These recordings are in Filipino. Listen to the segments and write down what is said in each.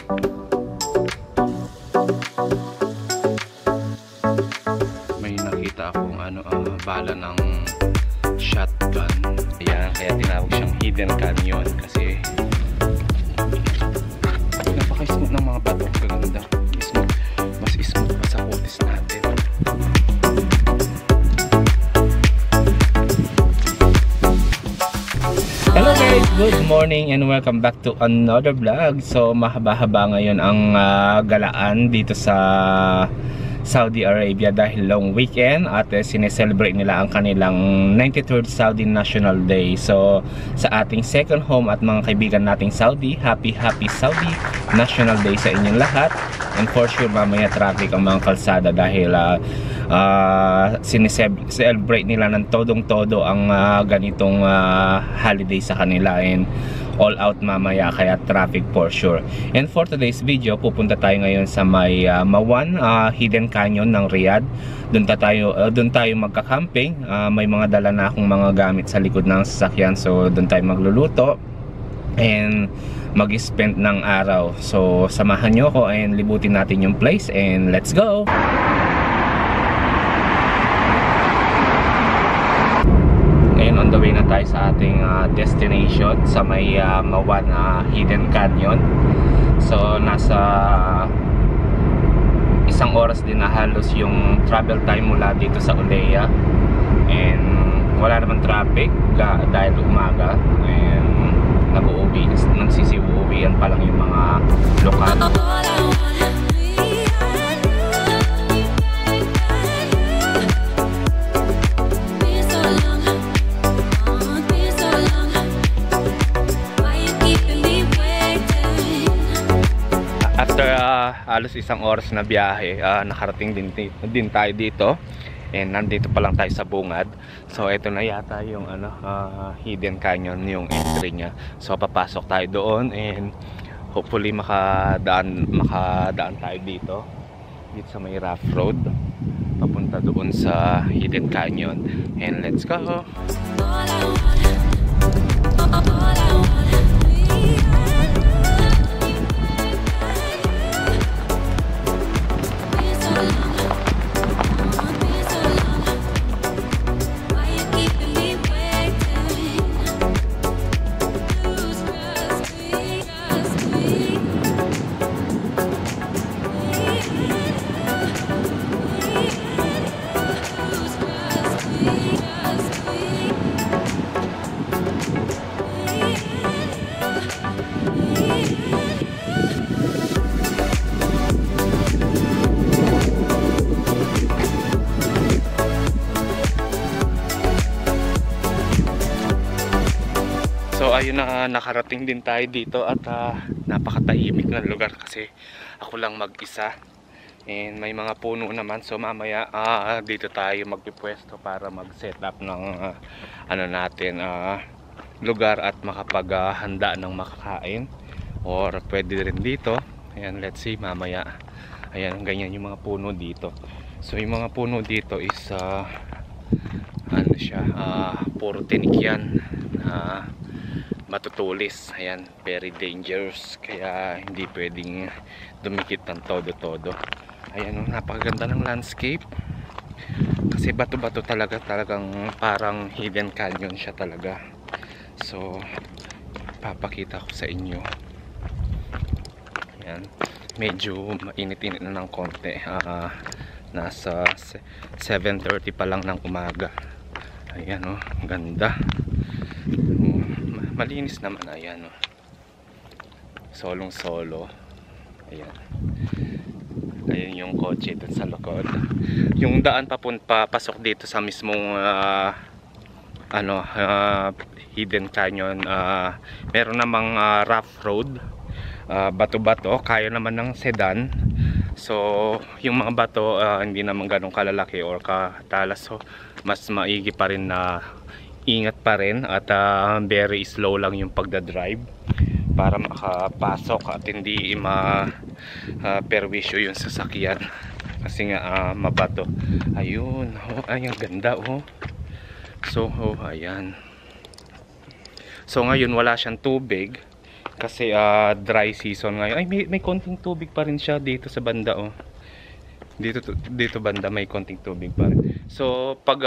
May nakita akong bala ng shotgun. Ayan, kaya tinawag siyang Hidden Canyon kasi napaka-smooth ng mga bato. Kaganda. Smooth. Mas smooth pa sa kutis natin. Hello guys! Good morning and welcome back to another vlog. So mahaba-haba ngayon ang galaan dito sa Saudi Arabia dahil long weekend at sineselebrate nila ang kanilang 93rd Saudi National Day. So sa ating second home at mga kaibigan nating Saudi, happy Saudi National Day sa inyong lahat. And for sure mamaya traffic ang mga kalsada dahil sineselebrate nila ng todong-todo ang ganitong holiday sa kanila, and all out mamaya kaya traffic for sure. And for today's video, pupunta tayo ngayon sa may Mawan Hidden Canyon ng Riyadh. Doon tayo magka-camping. May mga dala na akong mga gamit sa likod ng sasakyan, so doon tayo magluluto and mag-spend ng araw. So samahan nyo ko and libutin natin yung place, and let's go! Ngayon on the way na tayo sa ating destination sa may Mawan Hidden Canyon. So nasa isang oras din na halos yung travel time mula dito sa Uleya, and wala naman traffic dahil umaga, and nagsisiuwian pa lang yung mga lokal. After halos isang oras na biyahe, nakarating din tayo dito, and nandito pa lang tayo sa bungad. So ito na yata yung Hidden Canyon, yung entry niya. So papasok tayo doon and hopefully makadaan tayo dito sa may rough road papunta doon sa Hidden Canyon, and let's go. So ayun na, nakarating din tayo dito at napakatahimik na lugar kasi ako lang mag-isa, and may mga puno naman. So mamaya dito tayo magpipwesto para mag-set up ng lugar at makapaghanda ng makakain, or pwede rin dito. Ayan, let's see mamaya. Ayan, ganyan yung mga puno dito. So yung mga puno dito is puro tinik yan, matutulis. Ayan, very dangerous, kaya hindi pwedeng dumikit ng todo-todo. Ayan, napakaganda ng landscape kasi bato-bato talagang parang hidden canyon siya talaga. So papakita ko sa inyo. Ayan, medyo mainit-init na ng konti. Nasa 7:30 pa lang ng umaga. Ayan, ganda. Malinis naman. Ayan, solong solo. Ayan, ayan yung kotse dun sa likod. Yung daan papasok dito sa mismong Hidden Canyon, meron namang rough road, bato-bato, kaya naman ng sedan. So yung mga bato hindi naman ganong kalalaki or katalas, so mas maigi pa rin na ingat pa rin at very slow lang yung pagdadrive para makapasok at hindi perwisyo yung sasakyan kasi nga mabato. Ayun, ay ang ganda. So ayan, so ngayon wala siyang tubig Kasi dry season ngayon. Ay, may konting tubig pa rin siya dito sa banda, oh. Dito banda may konting tubig pa rin. So pag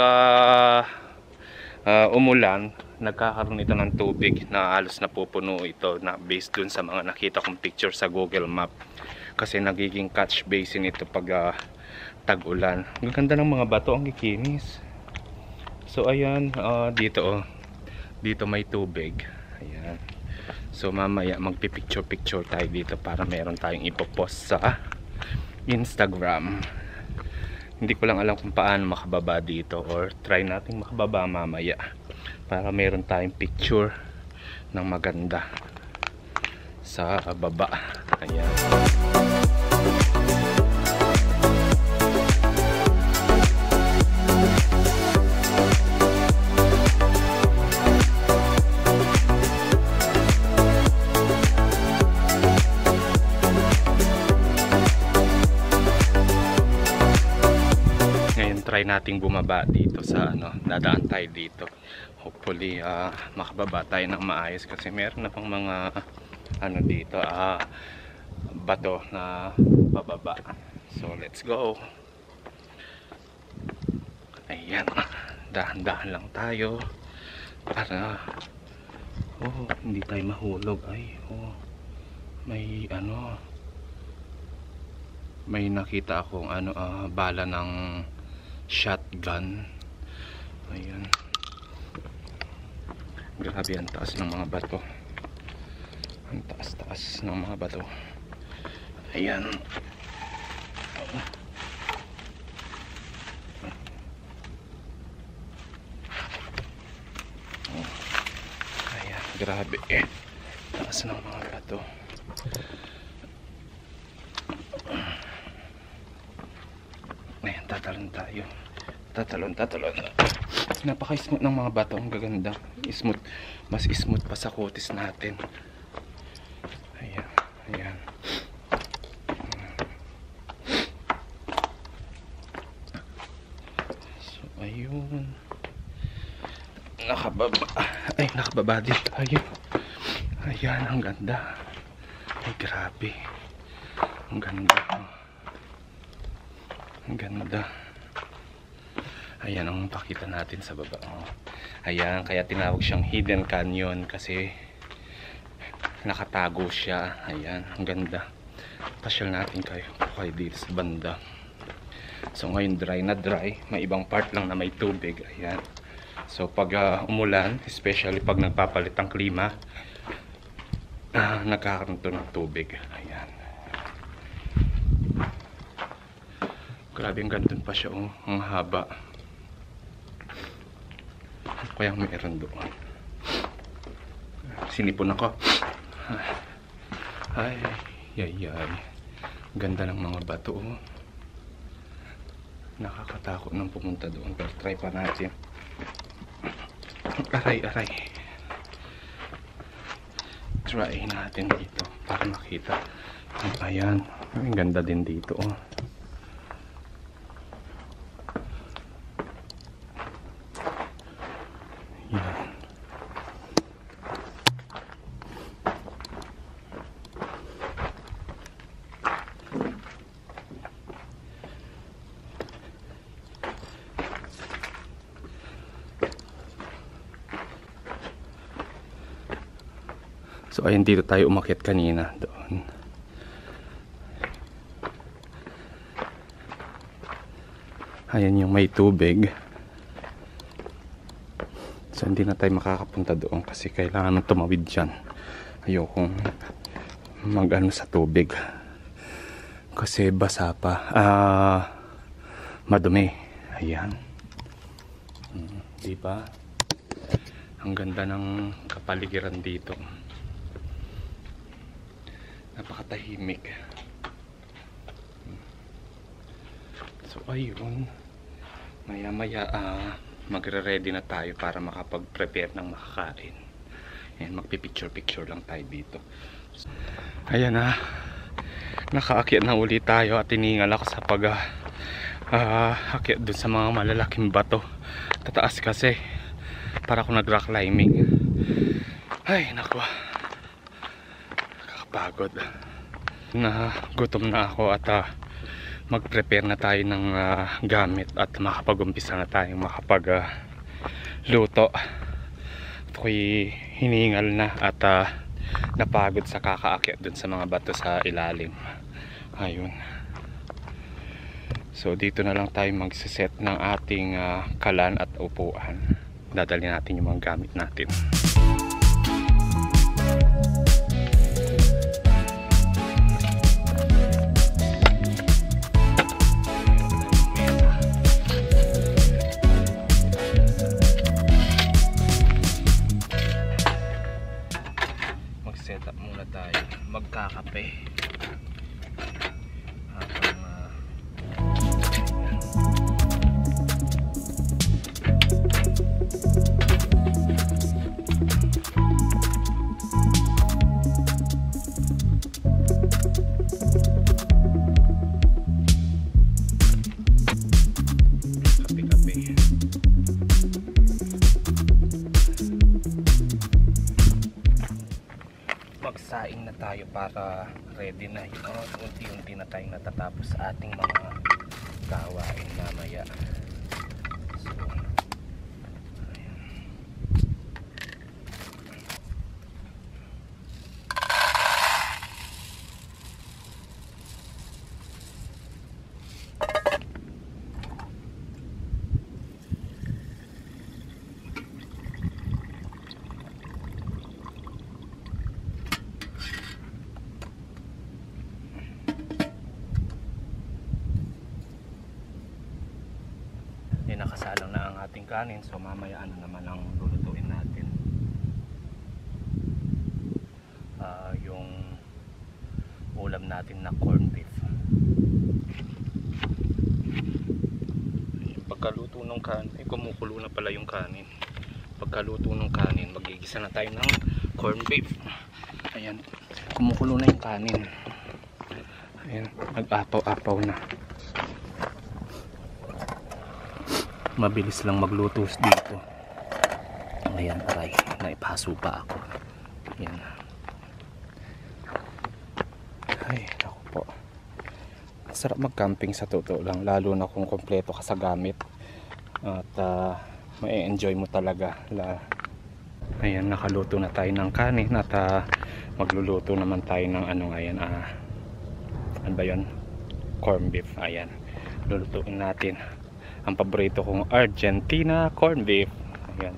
umulan, nagkakaroon ito ng tubig na halos napupuno ito, na based dun sa mga nakita kong picture sa Google Map. Kasi nagiging catch basin ito pag tag-ulan. Ang ganda ng mga bato, ang kikinis. So ayan, dito, oh. Dito may tubig. Ayan. So mamaya magpipicture-picture tayo dito para meron tayong ipopost sa Instagram. Hindi ko lang alam kung paano makababa dito, or try natin makababa mamaya para meron tayong picture ng maganda sa baba. Ayan. Try nating bumaba dito sa dadaan tayo dito. Hopefully makababa tayo ng maayos kasi meron na pang mga dito bato na pababa. So let's go. Ayan, dahan-dahan lang tayo para hindi tayo mahulog. Ay, may nakita akong bala ng shotgun. Ayan, grabe ang taas ng mga bato, ang taas ng mga bato. Ayan, ayan, grabe taas ng mga bato. Ayan, tatalon. Napaka-smooth ng mga bato, ang gaganda. Smooth, mas smooth pa sa kutis natin. Ayan. So ayun, nakababa din tayo. Ayan, ang ganda. Ay, grabe, ang ganda. Ayan ang pakita natin sa baba. Ayan, kaya tinawag siyang Hidden Canyon kasi nakatago siya. Ayan, ang ganda. Pasyal natin kayo dito sa banda. So ngayon dry na dry, may ibang part lang na may tubig. Ayan. So pag umulan, especially pag nagpapalit ang klima, nagkakaroon to ng tubig. Ayan. Grabe, ang ganda pa siya, ang haba. Kaya meron doon. Sinipon ako. Ay. Ganda ng mga bato. Nakakatakot nang pumunta doon, pero try pa natin. Aray. Try natin dito para makita. Ayan, ang ganda din dito. Yan. So ayun, dito tayo umakyat kanina doon. Ayan yung may tubig. So hindi na tayo makakapunta doon kasi kailangan tumawid dyan. Ayokong mag-ano sa tubig kasi basa pa, madumi. Ayan, diba? Ang ganda ng kapaligiran dito, napakatahimik. So ayun, maya magre-ready na tayo para makapag-prepare ng makakain. Ayan, magpipicture-picture lang tayo dito. Ayan na, nakaakyat na ulit tayo at tiningal ako sa akyat dun sa mga malalaking bato. Tataas kasi, para ako nag-rock climbing. Ay, naku. nakakapagod. Gutom na ako at mag-prepare na tayo ng gamit at makapag-umpisa na tayo luto. Ako'y hiningal na at napagod sa kakaakyat dun sa mga bato sa ilalim. Ayun. So dito na lang tayo magsiset ng ating kalan at upuan. Dadali natin yung mga gamit natin. Mag-set up muna tayo. Magkakape. Magsaing na tayo para ready na yun. Unti-unti na tayong natatapos sa ating mga gawain mamaya. So, ayan. Nakasalang na ang ating kanin, so mamaya ano naman ang lulutuin natin. Yung ulam natin na corned beef. Pagkaluto ng kanin, kumukulo na pala yung kanin. Pagkaluto ng kanin, magigisa na tayo ng corned beef. Ayan, kumukulo na yung kanin. Ayan, nag-apaw-apaw na. Mabilis lang magluto dito. Ayan, aray, naipaso pa ako. Ayan. Ay, ako po. Sarap mag-camping sa totoo lang, lalo na kung kompleto ka sa gamit. At ma-enjoy mo talaga. Ayan, nakaluto na tayo ng kanin at magluluto naman tayo ng ano ngayon. Ano ba yun? Corned beef. Ayan, lulutuin natin ang paborito kong Argentina corned beef. Ayan.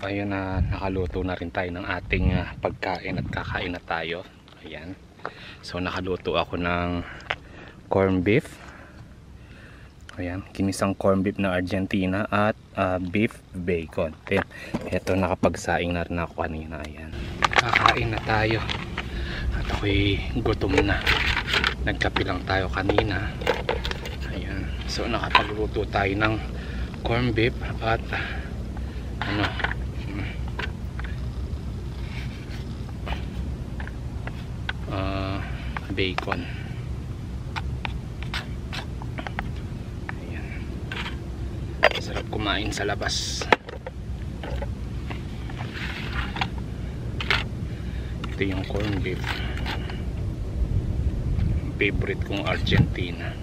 Ayun na, nakaluto na rin tayo ng ating pagkain at kakain na tayo. Ayan. So nakaluto ako ng corned beef. Ayan, kinisang corned beef na Argentina at beef bacon. Ito, nakapagsaing na rin ako kanina. Ayan. Kakain na tayo. At ako'y gutom na. Nagkape lang tayo kanina. Ayan. So nakapagluto tayo ng corned beef at bacon. Ayan. Sarap kumain sa labas. Ito yung corned beef. Favorite kong Argentina.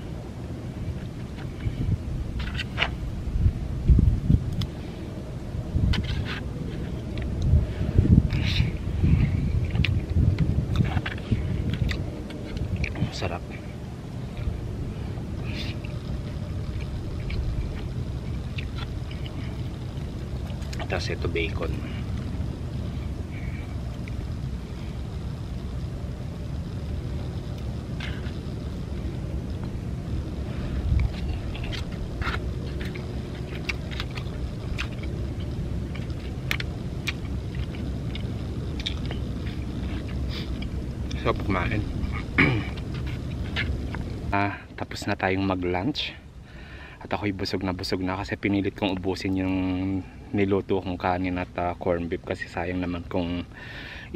napakasarap. Tapos ito bacon. So kumain. Tapos na tayong mag-lunch. At ako'y busog na kasi pinilit kong ubusin yung niluto kong kanin at corn beef kasi sayang naman kung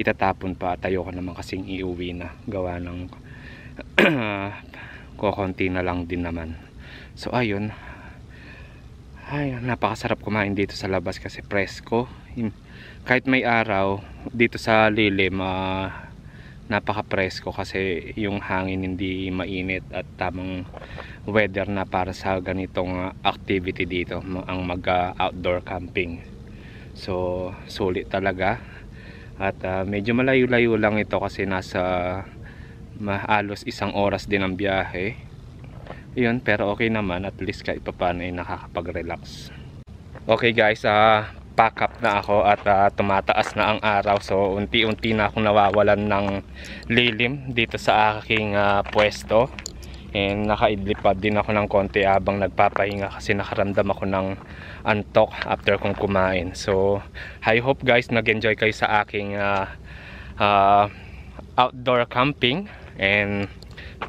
itatapon pa at ayoko naman kasing iuwi na gawa ng kukunti na lang din naman. So ayun, ay napakasarap kumain dito sa labas kasi presko. Kahit may araw dito sa lilim, napaka-presko kasi yung hangin hindi mainit at tamang weather na para sa ganitong activity dito, ang mag-outdoor camping. So sulit talaga at medyo malayo-layo lang ito kasi nasa halos 1 oras din ang biyahe. Yun, pero okay naman, at least kahit paano ay nakakapag-relax. Okay guys, pack up na ako at tumataas na ang araw, so unti-unti na akong nawawalan ng lilim dito sa aking pwesto, and nakaidlip pa din ako ng konti habang nagpapahinga kasi nakaramdam ako ng antok after kong kumain. So I hope guys nag-enjoy kayo sa aking outdoor camping, and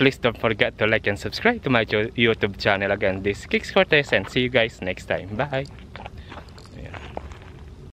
please don't forget to like and subscribe to my YouTube channel. Again, this is Kix Cortez, and see you guys next time. Bye!